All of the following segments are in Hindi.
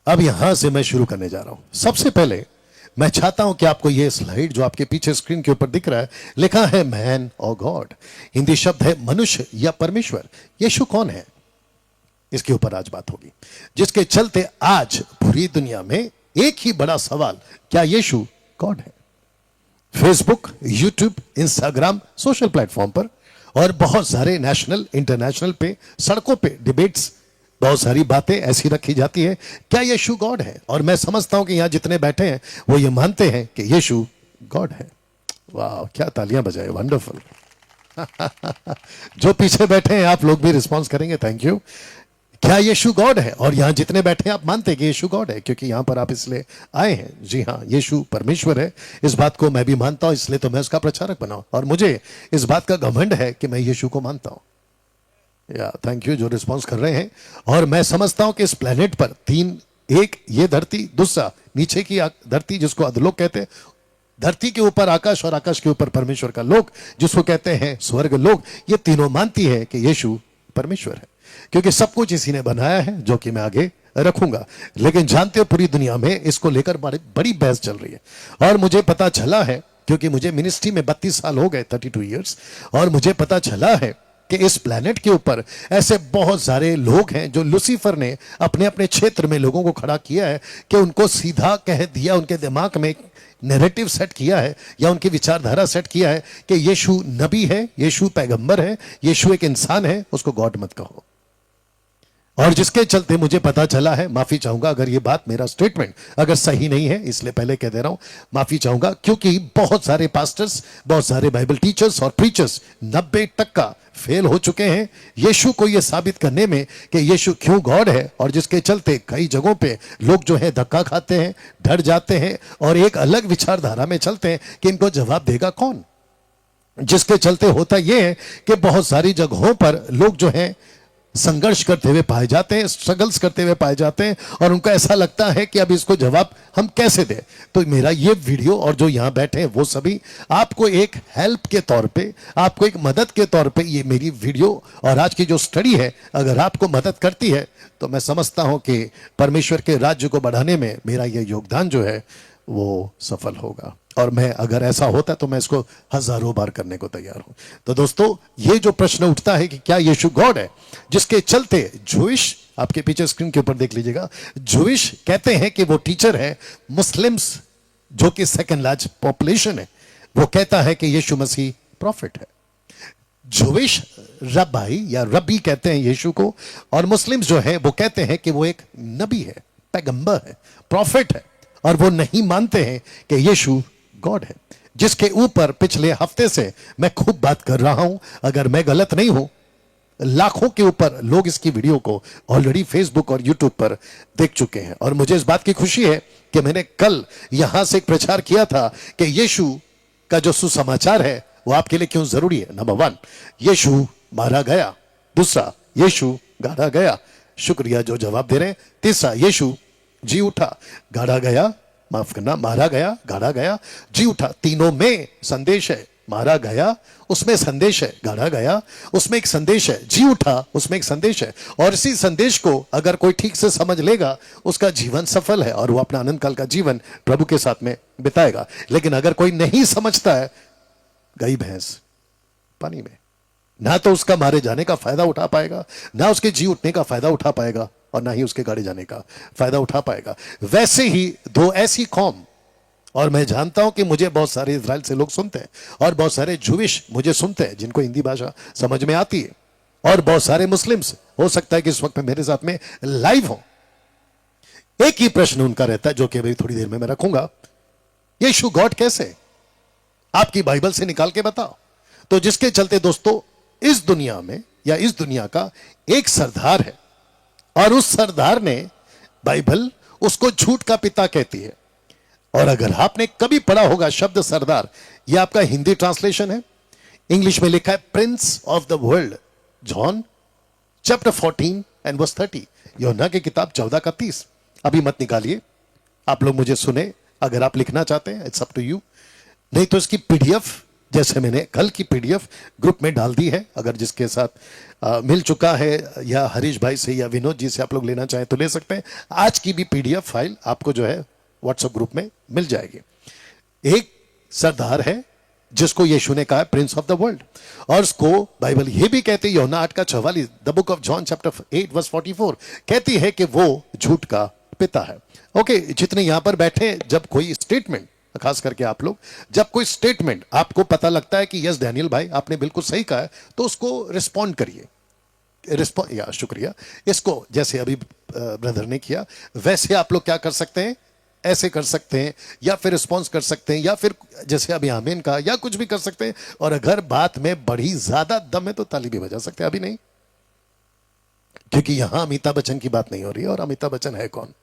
अब यहां से मैं शुरू करने जा रहा हूं। सबसे पहले मैं चाहता हूं कि आपको यह स्लाइड जो आपके पीछे स्क्रीन के ऊपर दिख रहा है, लिखा है मैन और गॉड। हिंदी शब्द है मनुष्य या परमेश्वर। यीशु कौन है, इसके ऊपर आज बात होगी, जिसके चलते आज पूरी दुनिया में एक ही बड़ा सवाल, क्या यीशु गॉड है? Facebook, YouTube, Instagram, social platform पर और बहुत सारे नेशनल इंटरनेशनल पे सड़कों पे डिबेट्स, बहुत सारी बातें ऐसी रखी जाती है, क्या यीशु गॉड है? और मैं समझता हूं कि यहां जितने बैठे हैं वो ये मानते हैं कि यीशु गॉड है। वाह, क्या तालियां बजाए, वंडरफुल। जो पीछे बैठे हैं आप लोग भी रिस्पॉन्स करेंगे, थैंक यू। क्या यीशु गॉड है? और यहां जितने बैठे हैं आप मानते हैं कि यीशु गॉड है, क्योंकि यहां पर आप इसलिए आए हैं। जी हां, यीशु परमेश्वर है, इस बात को मैं भी मानता हूं, इसलिए तो मैं उसका प्रचारक बना और मुझे इस बात का घमंड है कि मैं यीशु को मानता हूं। या थैंक यू जो रिस्पॉन्स कर रहे हैं। और मैं समझता हूं कि इस प्लेनेट पर तीन, एक ये धरती, दूसरा नीचे की धरती जिसको अधलोक कहते हैं, धरती के ऊपर आकाश और आकाश के ऊपर परमेश्वर का लोक जिसको कहते हैं स्वर्ग लोक, ये तीनों मानती है कि यीशु परमेश्वर है, क्योंकि सब कुछ इसी ने बनाया है, जो कि मैं आगे रखूंगा। लेकिन जानते हो पूरी दुनिया में इसको लेकर बड़ी बहस चल रही है। और मुझे पता चला है, क्योंकि मुझे मिनिस्ट्री में 32 साल हो गए, 32 ईयर्स, और मुझे पता चला है कि इस प्लेनेट के ऊपर ऐसे बहुत सारे लोग हैं जो लूसीफर ने अपने अपने क्षेत्र में लोगों को खड़ा किया है कि उनको सीधा कह दिया, उनके दिमाग में नैरेटिव सेट किया है या उनकी विचारधारा सेट किया है कि यीशु नबी है, यीशु पैगंबर है, यीशु एक इंसान है, उसको गॉड मत कहो। और जिसके चलते मुझे पता चला है, माफी चाहूंगा अगर ये बात, मेरा स्टेटमेंट अगर सही नहीं है, इसलिए पहले कह दे रहा हूं, माफी चाहूंगा, क्योंकि बहुत सारे पास्टर्स, बहुत सारे बाइबल टीचर्स और प्रीचर्स 90% फेल हो चुके हैं यीशु को यह साबित करने में कि यीशु क्यों गॉड है। और जिसके चलते कई जगहों पे लोग जो है धक्का खाते हैं, डर जाते हैं और एक अलग विचारधारा में चलते हैं कि इनको जवाब देगा कौन। जिसके चलते होता यह है कि बहुत सारी जगहों पर लोग जो है संघर्ष करते हुए पाए जाते हैं, स्ट्रगल्स करते हुए पाए जाते हैं, और उनको ऐसा लगता है कि अब इसको जवाब हम कैसे दें। तो मेरा ये वीडियो और जो यहां बैठे हैं वो सभी आपको एक हेल्प के तौर पे, आपको एक मदद के तौर पे ये मेरी वीडियो और आज की जो स्टडी है अगर आपको मदद करती है तो मैं समझता हूं कि परमेश्वर के राज्य को बढ़ाने में मेरा ये योगदान जो है वो सफल होगा। और मैं अगर ऐसा होता तो मैं इसको हजारों बार करने को तैयार हूं। तो दोस्तों, ये जो प्रश्न उठता है कि क्या यीशु गॉड है, जिसके चलते जूइश, आपके पीछे स्क्रीन के ऊपर देख लीजिएगा, जूइश कहते हैं कि वो टीचर है, मुस्लिम्स जो कि सेकंड लार्ज पॉपुलेशन है, वो कहता है कि यीशु मसीह प्रॉफिट है। जूइश रब्बाई या रब्बी कहते हैं यीशु को, और मुस्लिम्स जो है वो कहते हैं कि वो एक नबी है, पैगंबर है, प्रॉफिट है, और वो नहीं मानते हैं कि यीशु गॉड है, जिसके ऊपर पिछले हफ्ते से मैं खूब बात कर रहा हूं। अगर मैं गलत नहीं हूं, लाखों के ऊपर लोग इसकी वीडियो को ऑलरेडी फेसबुक और यूट्यूब पर देख चुके हैं। और मुझे इस बात की खुशी है कि मैंने कल यहां से एक प्रचार किया था कि यीशु का जो सुसमाचार है वो आपके लिए क्यों जरूरी है। नंबर 1, यीशु मारा गया। दूसरा, यीशु गाड़ा गया। शुक्रिया जो जवाब दे रहे हैं। तीसरा, यीशु जी उठा, गाड़ा गया, माफ करना, मारा गया, गाड़ा गया, जी उठा। तीनों में संदेश है। मारा गया, उसमें संदेश है। गाड़ा गया, उसमें एक संदेश है। जी उठा, उसमें एक संदेश है। और इसी संदेश को अगर कोई ठीक से समझ लेगा, उसका जीवन सफल है और वो अपना अनंत काल का जीवन प्रभु के साथ में बिताएगा। लेकिन अगर कोई नहीं समझता है, गई भैंस पानी में। ना तो उसका मारे जाने का फायदा उठा पाएगा, ना उसके जी उठने का फायदा उठा पाएगा, और ना ही उसके गाड़ी जाने का फायदा उठा पाएगा। वैसे ही दो ऐसी कौम, और मैं जानता हूं कि मुझे बहुत सारे इजराइल से लोग सुनते हैं और बहुत सारे जूविश मुझे सुनते हैं जिनको हिंदी भाषा समझ में आती है, और बहुत सारे मुस्लिम्स हो सकता है कि इस वक्त मेरे साथ में लाइव हो। एक ही प्रश्न उनका रहता है जो कि अभी थोड़ी देर में मैं रखूंगा, यीशु गॉड कैसे? आपकी बाइबल से निकाल के बताओ। तो जिसके चलते दोस्तों, इस दुनिया में या इस दुनिया का एक सरदार है, और उस सरदार ने, बाइबल उसको झूठ का पिता कहती है। और अगर आपने कभी पढ़ा होगा शब्द सरदार, यह आपका हिंदी ट्रांसलेशन है, इंग्लिश में लिखा है prince of the world, John chapter 14 and verse 30, Yuhanna की किताब 14 का 30। अभी मत निकालिए, आप लोग मुझे सुने, अगर आप लिखना चाहते हैं इट्स अप टू यू, नहीं तो इसकी पीडीएफ जैसे मैंने कल की पीडीएफ ग्रुप में डाल दी है, अगर जिसके साथ मिल चुका है या हरीश भाई से या विनोद जी से आप लोग लेना चाहें तो ले सकते हैं। आज की भी पीडीएफ फाइल आपको जो है व्हाट्सएप ग्रुप में मिल जाएगी। एक सरदार है जिसको यीशु ने कहा प्रिंस ऑफ द वर्ल्ड, और उसको बाइबल ये भी कहती है, Yuhanna 8:44, the book of John chapter 8 verse 44 कहती है कि वो झूठ का पिता है। ओके, जितने यहां पर बैठे, जब कोई स्टेटमेंट, खास करके आप लोग, जब कोई स्टेटमेंट आपको पता लगता है कि यस डैनियल भाई आपने बिल्कुल सही कहा है, तो उसको रिस्पॉन्ड करिए। या शुक्रिया, इसको जैसे अभी ब्रदर ने किया वैसे आप लोग क्या कर सकते हैं, ऐसे कर सकते हैं, या फिर रिस्पॉन्स कर सकते हैं, या फिर जैसे अभी आमीन का, या कुछ भी कर सकते हैं। और अगर बात में बड़ी ज्यादा दम है तो ताली भी बजा सकते हैं। अभी नहीं, क्योंकि यहां अमिताभ बच्चन की बात नहीं हो रही है, और अमिताभ बच्चन है कौन?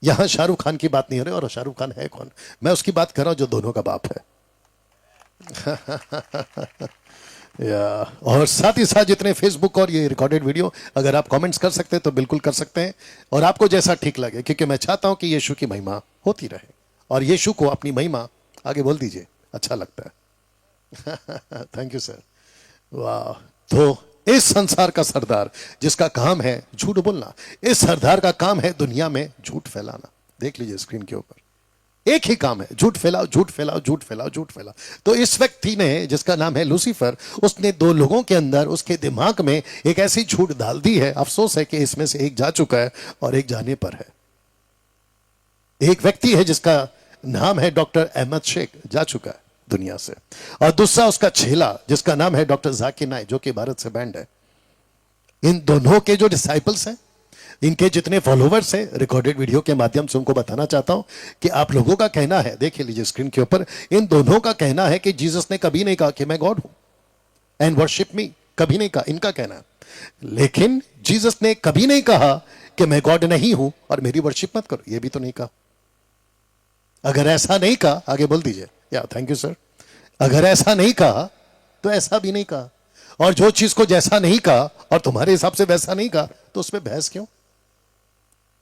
यहां शाहरुख खान की बात नहीं हो रही, और शाहरुख खान है कौन? मैं उसकी बात कर रहा हूं जो दोनों का बाप है। या और साथ ही साथ जितने फेसबुक और ये रिकॉर्डेड वीडियो, अगर आप कमेंट्स कर सकते हैं तो बिल्कुल कर सकते हैं, और आपको जैसा ठीक लगे, क्योंकि मैं चाहता हूं कि यीशु की महिमा होती रहे, और यीशु को अपनी महिमा आगे बोल दीजिए, अच्छा लगता है। Thank you sir. वाह। तो इस संसार का सरदार जिसका काम है झूठ बोलना, इस सरदार का काम है दुनिया में झूठ फैलाना। देख लीजिए स्क्रीन के ऊपर, एक ही काम है, झूठ फैलाओ, झूठ फैलाओ, झूठ फैलाओ, झूठ फैलाओ। तो इस व्यक्ति ने, जिसका नाम है लूसीफर, उसने दो लोगों के अंदर, उसके दिमाग में एक ऐसी झूठ डाल दी है। अफसोस है कि इसमें से एक जा चुका है और एक जाने पर है। एक व्यक्ति है जिसका नाम है डॉक्टर अहमद शेख, जा चुका है दुनिया से, और दूसरा उसका चेला जिसका नाम है डॉक्टर जाकिर नाइक, जो कि भारत से बैंड है। इन दोनों के जो डिसाइपल्स हैं, इनके जितने फॉलोवर्स हैं, रिकॉर्डेड वीडियो के माध्यम से उनको बताना चाहता हूं कि आप लोगों का कहना है, देखिए लीजिए स्क्रीन के ऊपर, इन दोनों का कहना है कि जीसस ने कभी नहीं कहा कि मैं गॉड हूं एंड वर्शिप मी, कभी नहीं कहा, इनका कहना है। लेकिन जीसस ने कभी नहीं कहा कि मैं गॉड नहीं हूं और मेरी वर्शिप मत करो, यह भी तो नहीं कहा। अगर ऐसा नहीं कहा, आगे बोल दीजिए। या थैंक यू सर। अगर ऐसा नहीं कहा तो ऐसा भी नहीं कहा, और जो चीज को जैसा नहीं कहा और तुम्हारे हिसाब से वैसा नहीं कहा, तो उसमें बहस क्यों?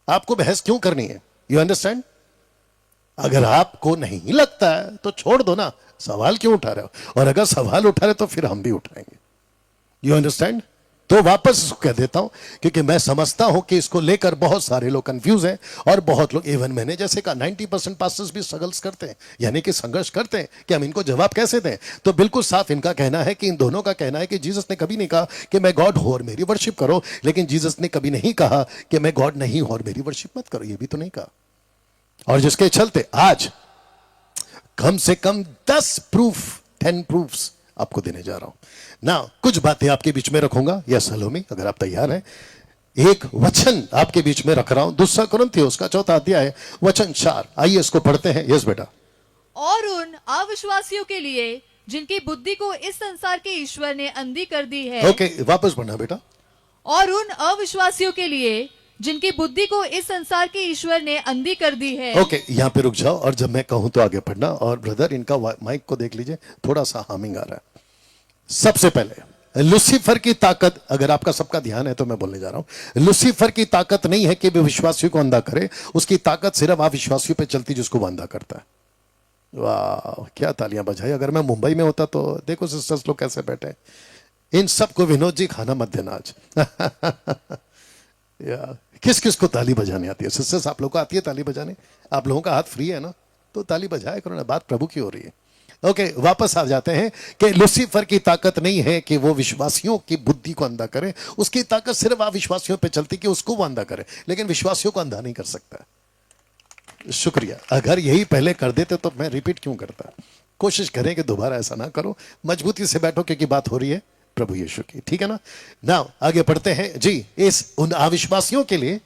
आपको बहस क्यों करनी है? You understand? अगर आपको नहीं लगता है तो छोड़ दो ना, सवाल क्यों उठा रहे हो? और अगर सवाल उठा रहे तो फिर हम भी उठाएंगे। You understand? तो वापस इसको कह देता हूं, क्योंकि मैं समझता हूं कि इसको लेकर बहुत सारे लोग कंफ्यूज हैं, और बहुत लोग, इवन मैंने जैसे कहा 90% पास्टर्स भी स्ट्रगल्स करते हैं, यानी कि संघर्ष करते हैं कि हम इनको जवाब कैसे दें। तो बिल्कुल साफ इनका कहना है कि इन दोनों का कहना है कि जीसस ने कभी नहीं कहा कि मैं गॉड हूं और मेरी वर्शिप करो, लेकिन जीसस ने कभी नहीं कहा कि मैं गॉड नहीं हूं और मेरी वर्शिप मत करो, ये भी तो नहीं कहा। और जिसके चलते आज कम से कम 10 प्रूफ्स आपको देने जा रहा हूं ना। कुछ बातें आपके बीच में रखूंगा, या सलोमी अगर आप तैयार हैं। एक वचन आपके बीच में रख रहा हूं, 2 कुरिन्थियों का 4 अध्याय वचन 4। आइए इसको पढ़ते हैं। यस बेटा। और उन अविश्वासियों के लिए जिनकी बुद्धि को इस संसार के ईश्वर ने अंधी कर दी है। ओके, वापस पढ़ना बेटा। और उन अविश्वासियों के लिए जिनकी बुद्धि को इस संसार के ईश्वर ने अंधी कर दी है। ओके, यहाँ पे रुक जाओ, और जब मैं कहूं तो आगे पढ़ना। और ब्रदर इनका माइक को देख लीजिए, थोड़ा सा हामिंग आ रहा है। सबसे पहले लूसीफर की ताकत, अगर आपका सबका ध्यान है तो मैं बोलने जा रहा हूं। लूसीफर की ताकत नहीं है कि वो विश्वासियों को अंधा करे, उसकी ताकत सिर्फ अविश्वासियों पे चलती जिसको वो अंधा करता है। वाह, क्या तालियां बजाई। अगर मैं मुंबई में होता तो देखो सिस्टर्स लोग कैसे बैठे। इन सबको विनोद जी खाना मत देना आज। या किस किस को ताली बजाने आती है? सिस्टर्स आप लोगों को आती है ताली बजाने? आप लोगों का हाथ फ्री है ना, तो ताली बजाया करो ना, बात प्रभु की हो रही है। ओके, वापस आ जाते हैं कि लूसीफर की ताकत नहीं है कि वो विश्वासियों की बुद्धि को अंधा करे, उसकी ताकत सिर्फ अविश्वासियों पे चलती कि उसको वो अंधा करे, लेकिन विश्वासियों को अंधा नहीं कर सकता। शुक्रिया। अगर यही पहले कर देते तो मैं रिपीट क्यों करता। कोशिश करें कि दोबारा ऐसा ना करो, मजबूती से बैठो क्योंकि बात हो रही है प्रभु यीशु की, ठीक है ना। नाउ आगे पढ़ते हैं जी। इस उन अविश्वासियों के लिए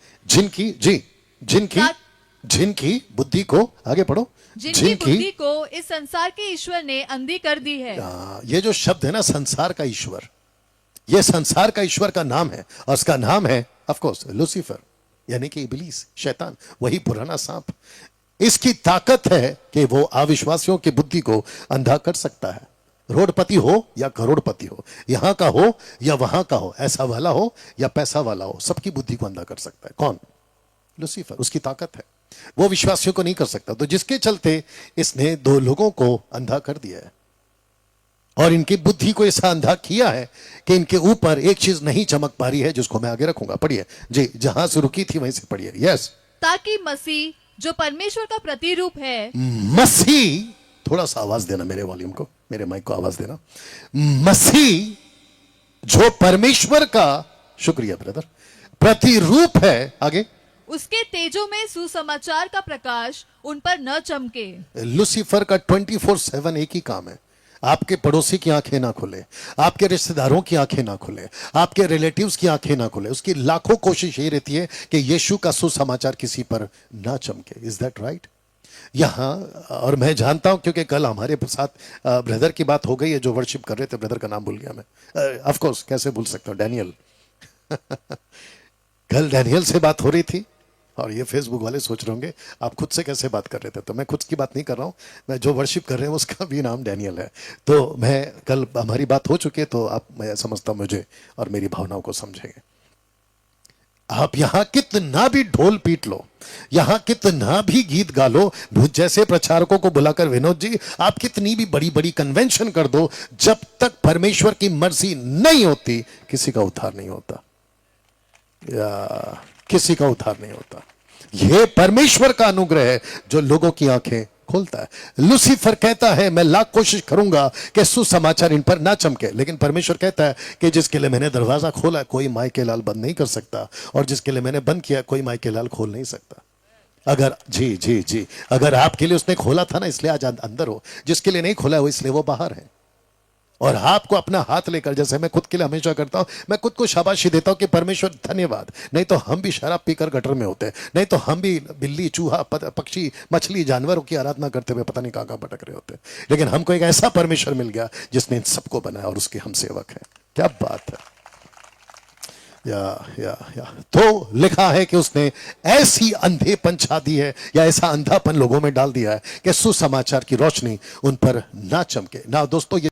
जिनकी बुद्धि को, आगे पढ़ो, जिनकी बुद्धि को इस संसार के ईश्वर ने अंधी कर दी है। ये जो शब्द है ना, संसार का ईश्वर, ये संसार का ईश्वर का नाम है, और उसका नाम है ऑफ कोर्स लूसीफर, यानी कि इब्लीस, शैतान, वही पुराना सांप। इसकी ताकत है कि वो अविश्वासियों की बुद्धि को अंधा कर सकता है। रोडपति हो या करोड़पति हो, यहां का हो या वहां का हो, ऐसा वाला हो या पैसा वाला हो, सबकी बुद्धि को अंधा कर सकता है। कौन? लूसीफर। उसकी ताकत है, वो विश्वासियों को नहीं कर सकता। तो जिसके चलते इसने 2 लोगों को अंधा कर दिया है। और इनकी बुद्धि को ऐसा अंधा किया है कि इनके ऊपर एक चीज नहीं चमक पा रही है, जिसको मैं आगे रखूंगा। पढ़िए जी, जहां से रुकी थी वहीं से पढ़िए। यस, ताकि मसीह जो परमेश्वर का प्रतिरूप है, मसीह, थोड़ा सा आवाज देना मेरे वॉल्यूम को, मेरे माइक को आवाज देना। मसीह जो परमेश्वर का, शुक्रिया ब्रदर, प्रतिरूप है, आगे, उसके तेजों में सुसमाचार का प्रकाश उन पर न चमके। लूसीफर का 24/7 एक ही काम है, आपके पड़ोसी की आंखें ना खुले, आपके रिश्तेदारों की आंखें ना खुले, आपके रिलेटिव्स की आंखें ना खुले। उसकी लाखों कोशिश ये रहती है कि यीशु का सुसमाचार किसी पर ना चमके। Is that right? यहां, और मैं जानता हूं क्योंकि कल हमारे साथ ब्रदर की बात हो गई है जो वर्शिप कर रहे थे, ब्रदर का नाम भूल गया मैं, ऑफ कोर्स कैसे भूल सकता हूं, डैनियल। कल डैनियल से बात हो रही थी, और ये फेसबुक वाले सोच रहे होंगे आप खुद से कैसे बात कर रहे थे। तो मैं खुद की बात नहीं कर रहा हूं, मैं जो वर्शिप कर रहे हैं उसका भी नाम डैनियल है। तो मैं कल, हमारी बात हो चुकी है, तो आप, मैं समझता हूं मुझे और मेरी भावनाओं को समझेंगे। आप यहां कितना भी ढोल पीट लो, यहां कितना भी गीत गा लो, जैसे प्रचारकों को बुलाकर, विनोद जी आप कितनी भी बड़ी बड़ी कन्वेंशन कर दो, जब तक परमेश्वर की मर्जी नहीं होती किसी का उद्धार नहीं होता, या किसी का उद्धार नहीं होता। यह परमेश्वर का अनुग्रह है जो लोगों की आंखें खोलता है। लूसीफर कहता है मैं लाख कोशिश करूंगा कि सुसमाचार इन पर ना चमके, लेकिन परमेश्वर कहता है कि जिसके लिए मैंने दरवाजा खोला कोई माई के लाल बंद नहीं कर सकता, और जिसके लिए मैंने बंद किया कोई माई के लाल खोल नहीं सकता। अगर जी जी जी अगर आपके लिए उसने खोला था ना, इसलिए आज अंदर हो, जिसके लिए नहीं खोला है वो इसलिए वो बाहर है। और आपको अपना हाथ लेकर, जैसे मैं खुद के लिए हमेशा करता हूं, मैं खुद को शाबाशी देता हूं कि परमेश्वर धन्यवाद, नहीं तो हम भी शराब पीकर गटर में होते, नहीं तो हम भी बिल्ली, चूहा, पक्षी, मछली, जानवरों की आराधना करते हुए पता नहीं कहां कहां भटक रहे होते। लेकिन हमको एक ऐसा परमेश्वर मिल गया जिसने इन सबको बनाया और उसके हम सेवक हैं। क्या बात है। या तो लिखा है कि उसने ऐसी अंधेपन छा दी है, या ऐसा अंधापन लोगों में डाल दिया है कि सुसमाचार की रोशनी उन पर ना चमके ना। दोस्तों, ये